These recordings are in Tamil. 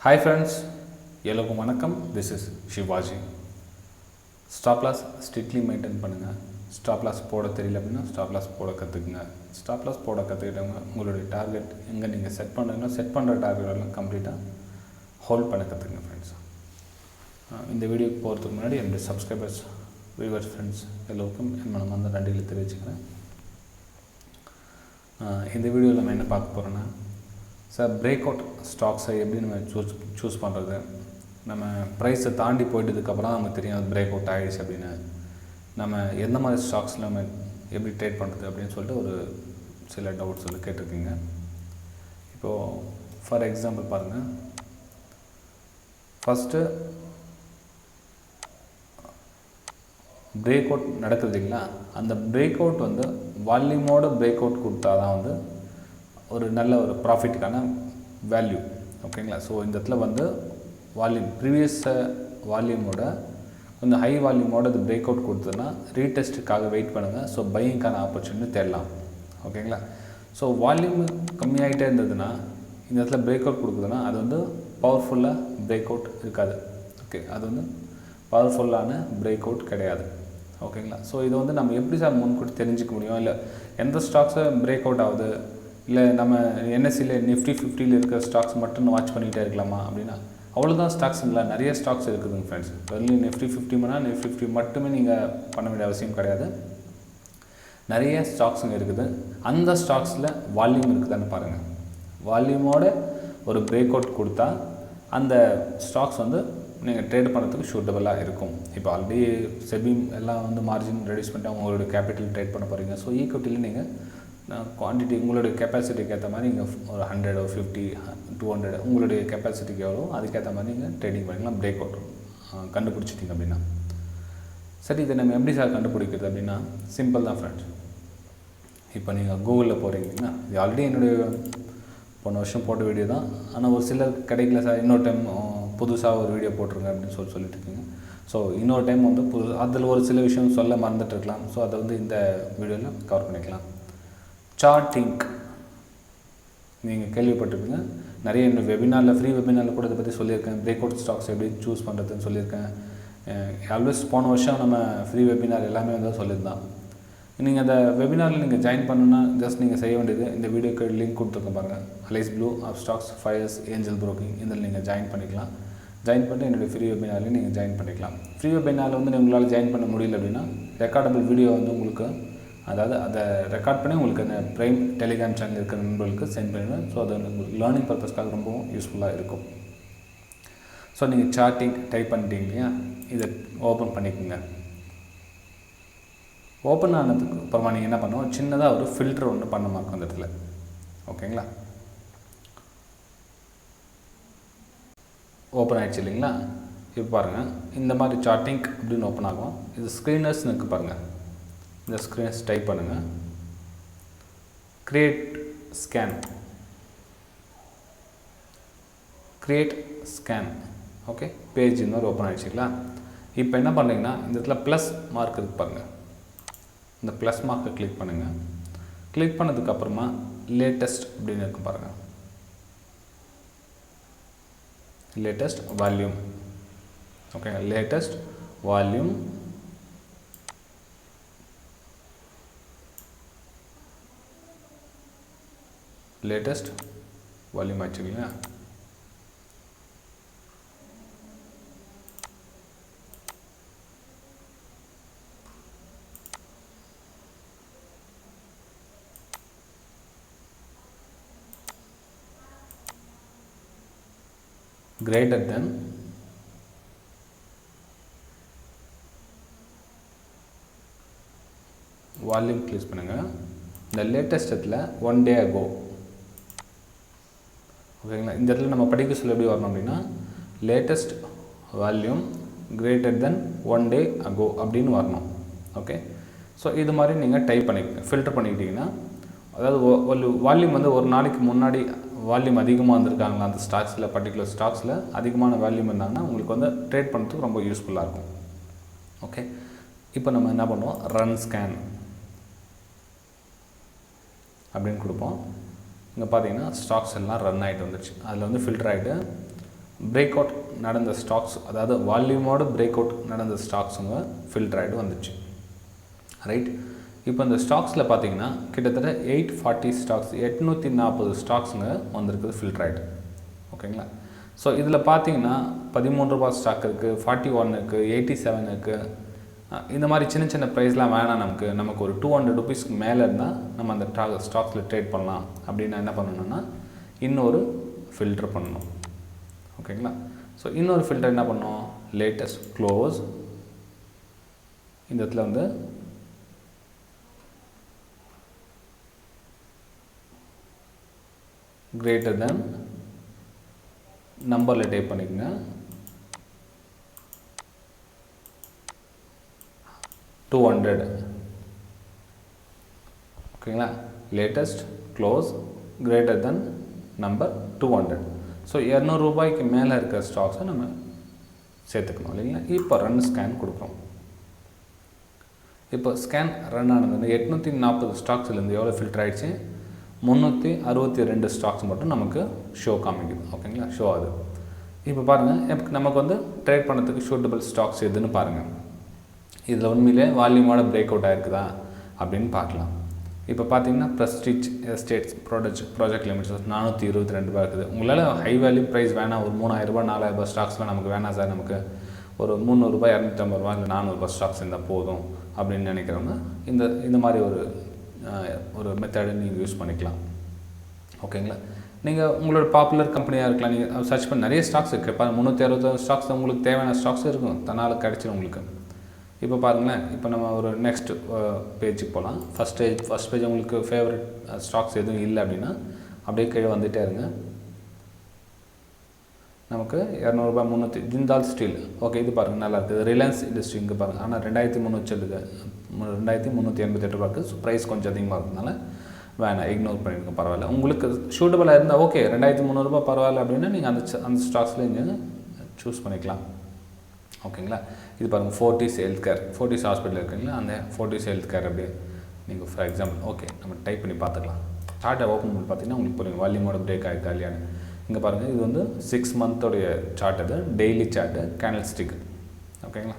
Hi friends, எல்லோருக்கும் வணக்கம். This is Shivaji. Stop loss strictly maintain பண்ணுங்க. Stop loss போட தெரியல அப்படின்னா stop loss போட கற்றுக்குங்க. Stop loss போட கற்றுக்கிட்டவங்க உங்களுடைய டார்கெட் எங்கே நீங்கள் செட் பண்ணுறீங்கன்னா செட் பண்ணுற டார்கெட் எல்லாம் கம்ப்ளீட்டாக ஹோல்ட் பண்ண கற்றுக்குங்க ஃப்ரெண்ட்ஸ். இந்த வீடியோக்கு போகிறதுக்கு முன்னாடி என்னுடைய சப்ஸ்கிரைபர்ஸ் வியூவர்ஸ் ஃப்ரெண்ட்ஸ் எல்லோருக்கும் என் மனம் வந்து நன்றிகளை தெரிவிச்சுக்கிறேன். இந்த வீடியோவில் நம்ம என்ன பார்க்க போகிறோன்னா சார் பிரேக் அவுட் ஸ்டாக்ஸை எப்படி நம்ம சூஸ் பண்ணுறது, நம்ம ப்ரைஸை தாண்டி போயிட்டதுக்கப்புறம் நமக்கு தெரியும் அது பிரேக் அவுட் ஆகிடுச்சு அப்படின்னு, நம்ம எந்த மாதிரி ஸ்டாக்ஸில் நம்ம எப்படி ட்ரேட் பண்ணுறது அப்படின்னு சொல்லிட்டு ஒரு சில டவுட்ஸ் வந்து கேட்டிருக்கீங்க. இப்போது ஃபார் எக்ஸாம்பிள் பாருங்கள், ஃபஸ்ட்டு பிரேக் அவுட் நடக்குது இல்லைங்களா, அந்த பிரேக் அவுட் வந்து வால்யூமோட பிரேக் அவுட் கொடுத்தா தான் வந்து ஒரு நல்ல ஒரு ப்ராஃபிட்டுக்கான வேல்யூ. ஓகேங்களா? ஸோ இந்த இடத்துல வந்து வால்யூம் ப்ரீவியஸ் வால்யூமோட கொஞ்சம் ஹை வால்யூமோட இது பிரேக் அவுட் கொடுத்ததுன்னா ரீடெஸ்ட்டுக்காக வெயிட் பண்ணுங்கள். ஸோ பையிங்கான ஆப்பர்ச்சுனிட்டி தேடலாம். ஓகேங்களா? ஸோ வால்யூம் கம்மியாகிட்டே இருந்ததுன்னா இந்த இடத்துல பிரேக் அவுட் கொடுக்குதுன்னா அது வந்து பவர்ஃபுல்லாக பிரேக் அவுட் இருக்காது. ஓகே, அது வந்து பவர்ஃபுல்லான பிரேக் அவுட் கிடையாது. ஓகேங்களா? ஸோ இதை வந்து நம்ம எப்படி சார் முன்கூட்டி தெரிஞ்சிக்க முடியும்? இல்லை எந்த ஸ்டாக்ஸை பிரேக் அவுட் ஆகுது, இல்லை நம்ம என்எஸ்சியில் நிஃப்டி 50ல் இருக்கிற ஸ்டாக்ஸ் மட்டும் வாட்ச் பண்ணிகிட்டே இருக்கலாமா அப்படின்னா அவ்வளோதான் ஸ்டாக்ஸுங்களா, நிறைய ஸ்டாக்ஸ் இருக்குதுங்க ஃப்ரெண்ட்ஸ். வெறும் நிஃப்டி 50 நிஃப்டி 50 மட்டுமே நீங்கள் பண்ண வேண்டிய அவசியம் கிடையாது. நிறைய ஸ்டாக்ஸுங்க இருக்குது. அந்த ஸ்டாக்ஸில் வால்யூம் இருக்குதான்னு பாருங்கள். வால்யூமோட ஒரு பிரேக் அவுட் கொடுத்தா அந்த ஸ்டாக்ஸ் வந்து நீங்கள் ட்ரேட் பண்ணுறதுக்கு சூட்டபுளாக இருக்கும். இப்போ ஆல்ரெடி செபி எல்லாம் வந்து மார்ஜின் ரெடியூஸ் பண்ணிட்டு உங்களோட கேபிட்டல் ட்ரேட் பண்ண போகிறீங்க. ஸோ ஈக்விட்டியில் நீங்கள் குவான்டிட்டி உங்களுடைய கெப்பாசிட்டிக்கு ஏற்ற மாதிரி நீங்கள் ஒரு 100 50 200 உங்களுடைய கெப்பாசிட்டிக்கு எவ்வளோ அதுக்கேற்ற மாதிரி நீங்கள் ட்ரேடிங் பண்ணிக்கலாம். பிரேக் அவுட் கண்டுபிடிச்சிட்டிங்க அப்படின்னா சரி, இதை நம்ம எப்படி சார் கண்டுபிடிக்கிறது அப்படின்னா சிம்பிள் தான் ஃப்ரெண்ட்ஸ். இப்போ நீங்கள் கூகுளில் போகிறீங்கன்னா, இது ஆல்ரெடி என்னுடைய போன வருஷம் போட்ட வீடியோ தான், ஆனால் ஒரு சிலர் கிடைக்கல சார், இன்னொரு டைம் புதுசாக ஒரு வீடியோ போட்டிருங்க அப்படின்னு சொல்லிட்டு இருக்கீங்க. ஸோ இன்னொரு டைம் வந்து அதில் ஒரு சில விஷயம் சொல்ல மறந்துட்டு இருக்கலாம். ஸோ அதை வந்து இந்த வீடியோவில் கவர் பண்ணிக்கலாம். சார்ட்டிங் நீங்கள் கேள்விப்பட்டிருப்பீங்க. நிறைய இந்த வெபினாரில் ஃப்ரீ வெபினாரில் கூட இதை பற்றி சொல்லியிருக்கேன். பிரேக் அவுட் ஸ்டாக்ஸ் எப்படி சூஸ் பண்ணுறதுன்னு சொல்லியிருக்கேன். ஆல்வேஸ் போன வருஷம் நம்ம ஃப்ரீ வெபினார் எல்லாமே வந்து சொல்லியிருந்தான். நீங்கள் அந்த வெபினாரில் நீங்கள் ஜாயின் பண்ணணுன்னா ஜஸ்ட் நீங்கள் செய்ய வேண்டியது, இந்த வீடியோக்கு லிங்க் கொடுத்துருக்க பாருங்கள், Alice Blue Upstox 5 years Angel Broking, இதில் நீங்கள் ஜாயின் பண்ணிக்கலாம். ஜாயின் பண்ணிட்டு என்னுடைய ஃப்ரீ வெபினார்லேயும் நீங்கள் ஜாயின் பண்ணிக்கலாம். ஃப்ரீ வெபினாரில் வந்து உங்களால் ஜாயின் பண்ண முடியல அப்படின்னா ரெக்கார்டபிள் வீடியோ வந்து உங்களுக்கு, அதாவது அதை ரெக்கார்ட் பண்ணி உங்களுக்கு அந்த ப்ரைம் டெலிகிராம் சேனல் இருக்கிற நண்பர்களுக்கு சென்ட் பண்ணிடுவேன். ஸோ அது உங்களுக்கு லேர்னிங் பர்பஸ்க்காக ரொம்பவும் யூஸ்ஃபுல்லாக இருக்கும். ஸோ நீங்கள் சார்ட்டிங் டைப் பண்ணிட்டீங்க இல்லையா, இதை ஓப்பன் பண்ணிக்கோங்க. ஓப்பன் ஆனதுக்கு அப்புறமா நீங்கள் என்ன பண்ணுவோம், சின்னதாக ஒரு ஃபில்டர் ஒன்று பண்ண இருக்கும் அந்த இடத்துல. ஓகேங்களா? ஓப்பன் ஆகிடுச்சு இல்லைங்களா? இப்போ பாருங்கள், இந்த மாதிரி சார்ட்டிங் அப்படின்னு ஓப்பன் ஆகும். இது ஸ்க்ரீனர்ஸ்னு இருக்குது பாருங்கள். இந்த ஸ்க்ரீன்ஸ் டைப் பண்ணுங்கள். Create scan. ஓகே, பேஜ் இன்னொரு ஓப்பன் ஆகிடுச்சிங்களா? இப்போ என்ன பண்ணுறீங்கன்னா இந்த இடத்துல ப்ளஸ் மார்க் இருக்குது பாருங்கள். இந்த ப்ளஸ் மார்க்கை கிளிக் பண்ணுங்கள். கிளிக் பண்ணதுக்கப்புறமா லேட்டஸ்ட் அப்படின்னு இருக்கு பாருங்கள். Latest volume. Okay, latest volume. Latest volume ஆச்சுங்களா? கிரேட்டர் தென் வால்யூம் கிளிக் பண்ணுங்கள். இந்த லேட்டஸ்ட் இடத்துல 1 day ago. ஓகேங்களா? இந்த இடத்துல நம்ம படிக்க சொல்ல எப்படி வரணும் அப்படின்னா latest volume greater than 1 day ago அப்படின்னு வரணும். ஓகே, ஸோ இது மாதிரி நீங்கள் டைப் பண்ணிக்கங்க. ஃபில்டர் பண்ணிக்கிட்டிங்கன்னா, அதாவது ஒரு வால்யூம் வந்து ஒரு நாளைக்கு முன்னாடி வால்யூம் அதிகமாக வந்திருக்காங்களா அந்த ஸ்டாக்ஸில், பர்டிகுலர் ஸ்டாக்ஸில் அதிகமான வால்யூம் இருந்தாங்கன்னா உங்களுக்கு வந்து ட்ரேட் பண்ணுறதுக்கு ரொம்ப யூஸ்ஃபுல்லாக இருக்கும். ஓகே, இப்போ நம்ம என்ன பண்ணுவோம், ரன் ஸ்கேன் அப்படின்னு கொடுப்போம். இங்கே பார்த்தீங்கன்னா ஸ்டாக்ஸ் எல்லாம் ரன் ஆகிட்டு வந்துடுச்சு. அதில் வந்து ஃபில்டர் ஆகிட்டு பிரேக் அவுட் நடந்த ஸ்டாக்ஸ், அதாவது வால்யூமோட பிரேக் அவுட் நடந்த ஸ்டாக்ஸுங்க ஃபில்டர் ஆகிட்டு வந்துச்சு. ரைட். இப்போ இந்த ஸ்டாக்ஸில் பார்த்தீங்கன்னா கிட்டத்தட்ட 840 ஸ்டாக்ஸ், 840 ஸ்டாக்ஸுங்க வந்திருக்குது ஃபில்டர் ஆகிட்டு. ஓகேங்களா. ஸோ இதில் பார்த்தீங்கன்னா 13 ரூபா ஸ்டாக் இருக்குது, 41 இருக்குது, 87 இருக்குது. இந்த மாதிரி சின்ன சின்ன ப்ரைஸ்லாம் வேணாம். நமக்கு ஒரு 200 ருபீஸ்க்கு மேலே இருந்தால் நம்ம அந்த ஸ்டாக்ஸில் ட்ரேட் பண்ணலாம் அப்படின்னு என்ன பண்ணணும்னா இன்னொரு ஃபில்டர் பண்ணணும். ஓகேங்களா. ஸோ இன்னொரு ஃபில்டர் என்ன பண்ணணும், லேட்டஸ்ட் க்ளோஸ், இந்த இடத்துல வந்து greater than நம்பரில் டைப் பண்ணிக்கங்க, 200. ஓகேங்களா. Latest close greater than number 200. So 200 ரூபாய்க்கு மேலே இருக்கிற ஸ்டாக்ஸை நம்ம சேர்த்துக்கணும் இல்லைங்களா. இப்போ ரன் ஸ்கேன் கொடுக்குறோம். இப்போ ஸ்கேன் ரன் ஆனது 840 ஸ்டாக்ஸ்லேருந்து எவ்வளோ ஃபில்டர் ஆகிடுச்சு, 362 ஸ்டாக்ஸ் மட்டும் நமக்கு ஷோ காமிக்குது. ஓகேங்களா, ஷோ ஆகுது. இப்போ பாருங்கள், நமக்கு வந்து ட்ரேட் பண்ணுறதுக்கு சூட்டபிள் ஸ்டாக்ஸ் எதுன்னு பாருங்கள். இதில் உண்மையிலே வால்யூமோட பிரேக் அவுட் ஆகிருக்குதா அப்படின்னு பார்க்கலாம். இப்போ பார்த்தீங்கன்னா ப்ரெஸ்டீஜ் எஸ்டேட்ஸ் ப்ராஜெக்ட் லிமிட்ஸ் 422 ரூபா இருக்குது. உங்களால் ஹை வேல்யூ ப்ரைஸ் வேணாம், ஒரு 3000 ரூபா 4000 ரூபா ஸ்டாக்ஸ்லாம் நமக்கு வேணாம் சார், நமக்கு ஒரு 300 ரூபாய் 250 ரூபா இல்லை 400 ரூபா ஸ்டாக்ஸ் இருந்தால் போதும் அப்படின்னு நினைக்கிறவங்க இந்த மாதிரி ஒரு மெத்தடை நீங்கள் யூஸ் பண்ணிக்கலாம். ஓகேங்களா. நீங்கள் உங்களோட பாப்புலர் கம்பெனியாக இருக்கலாம், நீங்கள் சர்ச் பண்ணி நிறைய ஸ்டாக்ஸ் இருக்குது. 360 ஸ்டாக்ஸ் உங்களுக்கு தேவையான ஸ்டாக்ஸ் இருக்கும், தன்னால் கிடச்சிடும் உங்களுக்கு. இப்போ பாருங்களேன், இப்போ நம்ம ஒரு நெக்ஸ்ட் பேஜுக்கு போகலாம். ஃபஸ்ட் பேஜ் உங்களுக்கு ஃபேவரட் ஸ்டாக்ஸ் எதுவும் இல்லை அப்படின்னா அப்படியே கீழே வந்துகிட்டே இருங்க. நமக்கு 200 ரூபாய் 300 ஜிந்தால் ஸ்டீல். ஓகே, இது பாருங்கள் நல்லா இருக்குது. ரிலையன்ஸ் இண்டஸ்ட்ரி இங்கே பாருங்கள், ஆனால் 2388 ரூபா இருக்குது. ஸோ ப்ரைஸ் கொஞ்சம் அதிகமாக இருக்கிறதுனால வேணாம், இக்னோர் பண்ணிடுங்க, பரவாயில்ல. உங்களுக்கு சூட்டபுளாக இருந்தால் ஓகே, 2300 ரூபா பரவாயில்ல அப்படின்னா நீங்கள் அந்த ஸ்டாக்ஸில் நீங்கள் சூஸ் பண்ணிக்கலாம். ஓகேங்களா. இது பாருங்கள், Fortis health care, Fortis hospital இருக்குங்களா, அந்த ஃபோர்டிஸ் ஹெல்த் கேர் அப்படியே நீங்கள் ஃபார் எக்ஸாம்பிள் ஓகே நம்ம டைப் பண்ணி பார்த்துக்கலாம். சார்ட்டை ஓப்பன் பண்ணி பார்த்தீங்கன்னா உங்களுக்கு புரியும் வால்யூமோட பிரேக் ஆகிருக்கா இல்லையான்னு. இங்கே பாருங்கள், இது வந்து 6 மந்த்தோடைய சார்ட், அது டெய்லி சார்ட்டு, கேண்டில் ஸ்டிக். ஓகேங்களா.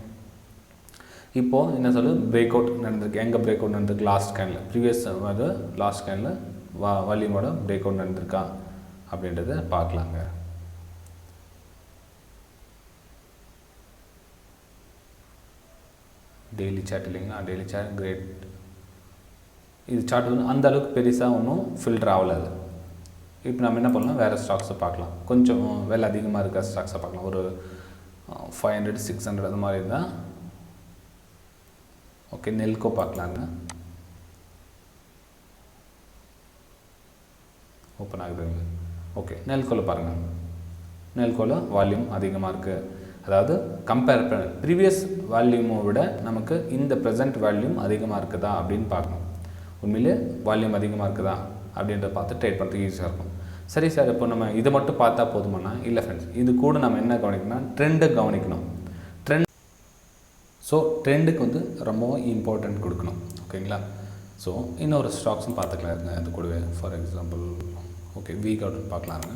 இப்போது என்ன சொல்லு, பிரேக் அவுட் நடந்திருக்கு. எங்கே பிரேக் அவுட் நடந்திருக்கு, லாஸ்ட் கேண்டில், ப்ரீவியஸ் அது லாஸ்ட் கேண்டில் வால்யூமோட பிரேக் அவுட் நடந்திருக்கா அப்படின்றத பார்க்கலாங்க. டெய்லி சார்ட் இல்லைங்களா, டெய்லி சார்ட் கிரேட். இது சார்ட் வந்து அந்த அளவுக்கு பெருசாக ஒன்றும் ஃபில்டர் ஆகலை. இப்போ நம்ம என்ன பண்ணலாம், வேறு ஸ்டாக்ஸை பார்க்கலாம். கொஞ்சம் விலை அதிகமாக இருக்கிற ஸ்டாக்ஸை பார்க்கலாம். ஒரு 500 600 அது மாதிரி இருந்தால் ஓகே. நெல்கோ பார்க்கலாங்க. ஓப்பன் ஆகுதுங்க. ஓகே, நெல்கோவில் பாருங்கள். நெல்கோவில் வால்யூம் அதிகமாக இருக்குது. அதாவது கம்பேர் பண்ண ப்ரீவியஸ் வால்யூமை விட நமக்கு இந்த ப்ரெசென்ட் வால்யூம் அதிகமாக இருக்குதா அப்படின்னு பார்க்கணும். உண்மையிலே வால்யூம் அதிகமாக இருக்குதா அப்படின்றத பார்த்து ட்ரேட் பண்ணுறதுக்கு ஈஸியாக இருக்கும். சரி சார், இப்போ நம்ம இதை மட்டும் பார்த்தா போதுமானா இல்லை ஃப்ரெண்ட்ஸ், இது கூட நம்ம என்ன கவனிக்கணும்னா ட்ரெண்டை கவனிக்கணும். ஸோ ட்ரெண்டுக்கு வந்து ரொம்பவும் இம்பார்ட்டன்ட் கொடுக்கணும். ஓகேங்களா. ஸோ இன்னொரு ஸ்டாக்ஸும் பார்த்துக்கலாம் இருங்க அது கூடவே. ஃபார் எக்ஸாம்பிள் ஓகே, வீகார்டு பார்க்கலாங்க.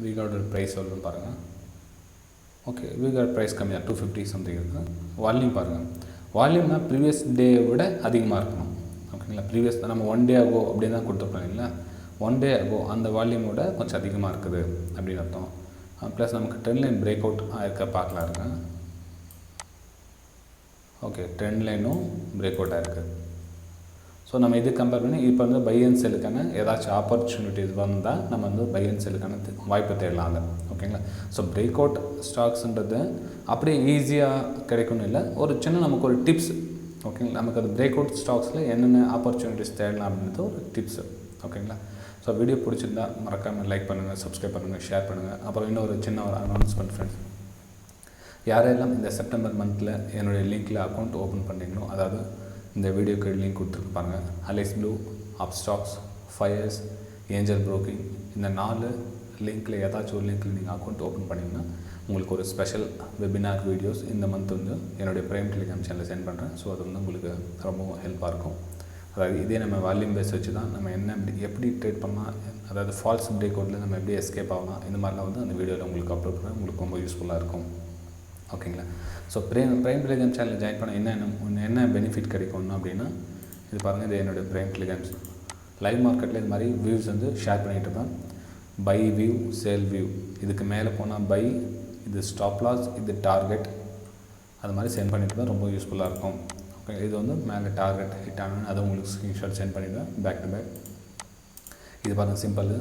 வீகார்டு ப்ரைஸ் எவ்வளோன்னு பாருங்கள். ஓகே, வீகார்டு ப்ரைஸ் கம்மியாக 250 சம்திங் இருக்குது. வால்யூம் பாருங்கள், வால்யூம்னா ப்ரீவியஸ் டேயை விட அதிகமாக இருக்கணும். ஓகேங்களா. ப்ரீவியஸ் நம்ம 1 டே ஆகோ அப்படின்னு தான் கொடுத்துருப்போம் இல்லைங்களா. 1 டே ஆகோ அந்த வால்யூமோட கொஞ்சம் அதிகமாக இருக்குது அப்படின்னு அர்த்தம். ப்ளஸ் நமக்கு ட்ரெண்ட் லைன் பிரேக் அவுட் ஆகிருக்க பார்க்கலாம் இருங்க. ஓகே, ட்ரெண்ட் லைனும் பிரேக் அவுட் ஆகிருக்கு. ஸோ நம்ம இது கம்பேர் பண்ணி இப்போ வந்து பை அண்ட் செல்லுக்கான ஏதாச்சும் ஆப்பர்ச்சுனிட்டிஸ் வந்தால் நம்ம வந்து பை அண்ட் செல்லுக்கான வாய்ப்பு தேடலாம் அதை. ஓகேங்களா. ஸோ பிரேக் அவுட் ஸ்டாக்ஸுன்றது அப்படியே ஈஸியாக கிடைக்கணும் இல்லை, ஒரு சின்ன நமக்கு ஒரு டிப்ஸ். ஓகேங்களா. நமக்கு அது பிரேக் அவுட் ஸ்டாக்ஸில் என்னென்ன ஆப்பர்ச்சுனிட்டிஸ் தேடலாம் அப்படின்றது ஒரு டிப்ஸு. ஓகேங்களா. ஸோ வீடியோ பிடிச்சிருந்தா மறக்காமல் லைக் பண்ணுங்கள், சப்ஸ்கிரைப் பண்ணுங்கள், ஷேர் பண்ணுங்கள். அப்புறம் இன்னொரு சின்ன ஒரு அனௌன்ஸ்மெண்ட் ஃப்ரெண்ட்ஸ், யாரெல்லாம் இந்த செப்டம்பர் மந்தில் என்னுடைய லிங்க்கில் அக்கௌண்ட் ஓப்பன் பண்ணிங்களோ, அதாவது இந்த வீடியோக்கு லிங்க் கொடுத்துருக்கு பாருங்கள், Alice Blue, Upstox, Fyers, Angel Broking, இந்த 4 லிங்க்கில் ஏதாச்சும் ஒரு லிங்க்கில் நீங்கள் அக்கௌண்ட் ஓப்பன் பண்ணிங்கன்னா உங்களுக்கு ஒரு ஸ்பெஷல் வெபினார் வீடியோஸ் இந்த மந்த் வந்து என்னுடைய ப்ரைம் டெலிகிராம் சேனலில் சென்ட் பண்ணுறேன். ஸோ அது வந்து உங்களுக்கு ரொம்பவும் ஹெல்ப்பாக இருக்கும். அதாவது இதே நம்ம வால்யூம் பேஸ் வச்சு தான் நம்ம என்ன எப்படி ட்ரேட் பண்ணலாம், அதாவது ஃபால்ஸ் பிரேக் அவுட்டில் நம்ம எப்படி எஸ்கேப் ஆகலாம், இந்த மாதிரிலாம் வந்து அந்த வீடியோவில் உங்களுக்கு அப்லோட் பண்ண உங்களுக்கு ரொம்ப யூஸ்ஃபுல்லாக இருக்கும். ஓகேங்களா. ஸோ ப்ரைம் டெலிகிராம் சேனலில் ஜாயின் பண்ண என்ன பெனிஃபிட் கிடைக்கும்னு அப்படின்னா, இது பாருங்கள், இது என்னுடைய ப்ரைம் டெலிகிராம்ஸ். லைவ் மார்க்கெட்டில் இது மாதிரி வியூஸ் வந்து ஷேர் பண்ணிகிட்டு இருப்பேன். பை வியூ, சேல் வியூ, இதுக்கு மேலே போனால் பை, இது ஸ்டாப் லாஸ், இது டார்கெட், அது மாதிரி சென்ட் பண்ணிவிட்டு ரொம்ப யூஸ்ஃபுல்லாக இருக்கும். ஓகே, இது வந்து மேலே டார்கெட் ஹிட் ஆனு அதை உங்களுக்கு ஸ்க்ரீன்ஷாட் சென்ட் பண்ணிவிடுவேன் பேக் டு பேக். இது பாருங்கள், சிம்பிள்.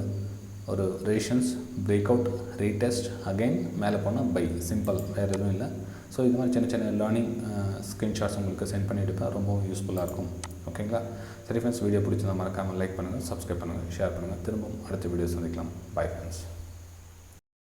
ஒரு rations, break out, retest, again மேலே போனால் பை, சிம்பிள், வேறு எதுவும் இல்லை. ஸோ இது மாதிரி சின்ன சின்ன லேர்னிங் ஸ்க்ரீன்ஷாட்ஸ் உங்களுக்கு சென்ட் பண்ணிவிட்டு ரொம்ப யூஸ்ஃபுல்லாக இருக்கும். ஓகேங்களா. சரி ஃப்ரெண்ட்ஸ், வீடியோ பிடிச்சிருந்தா மறக்காமல் லைக் பண்ணுங்கள், சப்ஸ்கிரைப் பண்ணுங்கள், ஷேர் பண்ணுங்கள். திரும்பவும் அடுத்த வீடியோ சந்திக்கலாம். Bye friends.